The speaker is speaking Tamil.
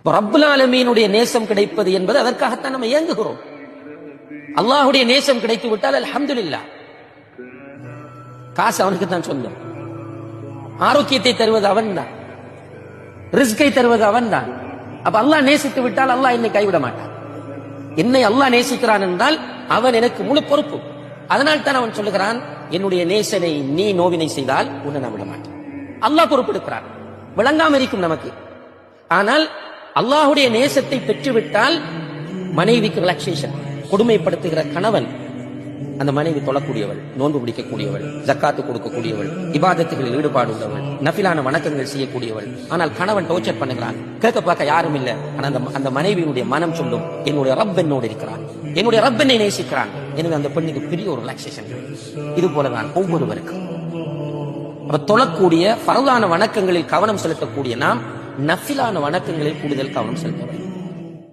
ரப்புல் ஆலமீனுடைய நேசம் கிடைப்பது என்பது அதற்காகத்தான் நம்ம இயங்குகிறோம். அல்லாஹ்வுடைய நேசம் கிடைத்து விட்டால் அல்ஹம்துலில்லாஹ். காசு அவனுக்கு தான் சொந்தம், ஆரோக்கியத்தை தருவது அவன் தான், ரிஸ்கை தருவது அவன் தான். அப்ப அல்லாஹ் நேசித்து விட்டால் அல்லாஹ் என்னை கைவிட மாட்டான். என்னை அல்லாஹ் நேசிக்கிறான் என்றால் அவன் எனக்கு முழு பொறுப்பு. அதனால் தான் அவன் சொல்லுகிறான், என்னுடைய நேசனை நீ நோவினை செய்தால் உன்னை நான் விட மாட்டேன். அல்லாஹ் பொறுப்பெடுக்கிறான். விளங்காம இருக்கும் நமக்கு. ஆனால் அல்லாஹுடைய நேசத்தை பெற்றுவிட்டால் மனைவிக்கு ரிலாக்சேஷன். கொடுமைப்படுத்துகிற கணவன், அந்த மனைவி தொழக்கூடியவள், நோன்பு பிடிக்கக்கூடியவள், ஜக்காத்து கொடுக்கக்கூடியவள், இபாதத்துகளில் ஈடுபாடு உள்ளவள், நஃபிலான வணக்கங்கள் செய்யக்கூடியவள். ஆனால் கணவன் டோர்ச்சர் பண்ணுகிறான், கேட்க பார்க்க யாரும் இல்லை. ஆனால் அந்த மனைவியினுடைய மனம் சொல்லும், என்னுடைய ரப் என்னோடு இருக்கிறான், என்னுடைய ரப் என்னை நேசிக்கிறான். எனவே அந்த பெண்ணுக்கு பெரிய ஒரு ரிலாக்சேஷன். இது போலதான் ஒவ்வொருவருக்கும். அப்ப தொழக்கூடிய ஃபர்லான வணக்கங்களில் கவனம் செலுத்தக்கூடிய நாம் நஃபிலான வணக்கங்களில் கூடுதல் கவனம் செலுத்த வேண்டும்.